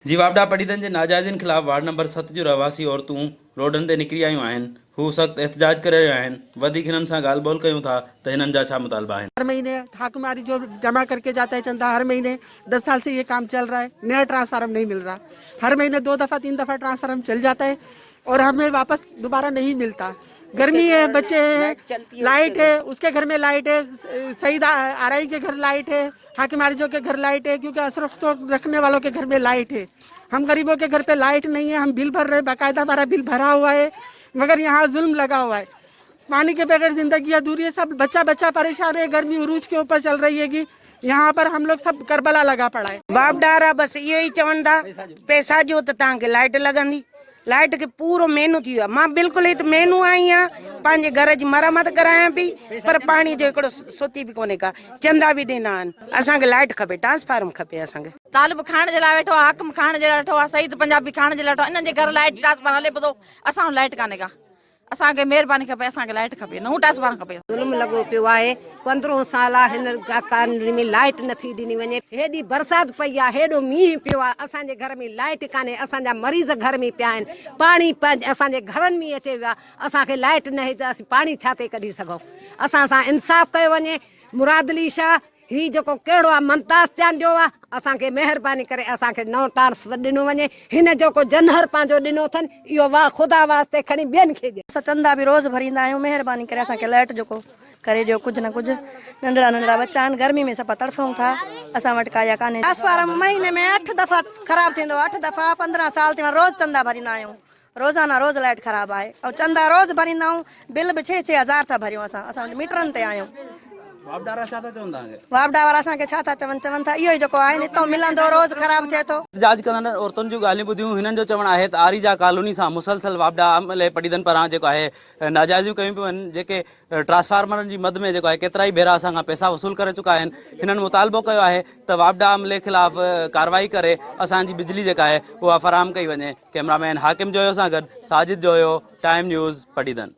जी वापडा पटीदन के नाजायज़नि ख़िलाफ़ ward number 7 जो रहवासी औरतूं रोडनि ते निकिरी आयूं आहिनि। हू सख़्तु एहतजाज करे रहिया आहिनि। वधीक हिननि सां ॻाल्हि ॿोल कयूं था त हिननि जा छा मुतालबा आहिनि। हर महीने ठाकुमारी जो जमा करके जाता है चंदा, हर महीने 10 साल से ये काम चल रहा है। नया ट्रांसफार्मर नहीं मिल रहा, हर महीने 2 दफ़ा 3 दफ़ा ट्रांसफार्मर चल जाता है और हमें वापस दोबारा नहीं मिलता। गर्मी है, बच्चे हैं, लाइट है, उसके घर में लाइट है, शहीद आरआई के घर लाइट है, हाकिम आरिजों के घर लाइट है, क्योंकि असर रखने वालों के घर में लाइट है। हम गरीबों के घर पे लाइट नहीं है, हम बिल भर रहे, बाकायदा हमारा बिल भरा हुआ है, मगर यहाँ जुल्म लगा हुआ है। पानी के बगैर जिंदगी अधूरी है। सब बच्चा बच्चा परेशान है। गर्मी उरूज के ऊपर चल रही है कि यहाँ पर हम लोग सब करबला लगा पड़ा है। वापडारा बस इहो ही चवनि था पैसा जो त तव्हांखे लाइट लॻंदी। लाइट के पूरो मेनू थी वियो आहे। मां बिल्कुलु हिते मेनू आई आहियां, पंहिंजे घर जी मरम्मत करायां पई, पर पाणी जो हिकिड़ो सुती बि कोन्हे का। चंदा बि ॾिना आहिनि। असांखे लाइट खपे, ट्रांसफार्मर खपे असांखे। तालिब खाइण जे लाइ वेठो आहे, हाकिम खाइण जे लाइ वेठो आहे, शहीद पंजाबी खाइण जे लाइ वेठो आहे। इन्हनि जे घर लाइट ट्रांसफार्मर हले पियो, असां लाइट कान्हे का। असांखे महिरबानी खपे, असांखे लाइट खपे, नओं ट्रांसफार्मर खपे। जुल्म लगो पियो आहे। 15 साल हिन कॉलोनी में लाइट नथी ॾिनी वञे। हेॾी बरसात पई आहे, हेॾो मींहुं पियो आहे, असांजे घर में लाइट कान्हे। असांजा मरीज़ घर में पिया आहिनि, पाणी असांजे घरनि में अचे वियो आहे। असांखे लाइट न आहे त असीं पाणी छा ते कढी सघूं। असां सां इंसाफ़ कयो वञे। मुरादली शाह ही जो कहिड़ो आहे मुमताज़ चांडियो आहे, असांखे महिरबानी करे असांखे नओं ट्रांसफर ॾिनो वञे। हिन जेको जनहर पंहिंजो ॾिनो अथनि इहो वाह ख़ुदा वास्ते खणी ॿियनि खे ॾिए। असां चंदा बि रोज़ भरींदा आहियूं। महिरबानी करे असांखे लाइट जेको करे ॾियो, कुझु न कुझु। नंढड़ा नंढड़ा बच्चा आहिनि, गर्मी में सभु तड़फूं था, असां वटि काया कान्हे। ट्रांसफार्मर महीने में 8 दफ़ा ख़राबु थींदो, 8 दफ़ा 15 साल थी रोज़ चंदा भरींदा आहियूं। रोज़ाना रोज़ लाइट ख़राबु आहे ऐं चंदा रोज़ भरींदा आहियूं। बिल बि 6-6 हज़ार था भरियूं। असां मीटरनि ते आहियूं। वापडारा छा था चवनि तव्हांखे? वापडा वारा असांखे छा था चवनि था इहो ई जेको आहे हितां मिलंदो रोज़ ख़राबु थिए थो। एहतजाज कंदड़ औरतुनि जूं ॻाल्हियूं ॿुधियूं। हिननि जो चवणु आहे त आरीजा कॉलोनी सां मुसलसल वापडा अमले पटीदन पारां जेको आहे नाजाइज़ियूं कयूं पियूं आहिनि। जेके ट्रांसफार्मरनि जी मद में जेको आहे केतिरा ई भेरा असां खां पैसा वसूल करे चुका आहिनि। हिननि मुतालबो कयो आहे त वापडा अमले ख़िलाफ़ कार्रवाई करे असांजी बिजली जेका आहे उहा फ़राहम कई वञे। कैमरामैन हाकिम जो सां गॾु साजिद जो टाइम न्यूज़ पटीदन।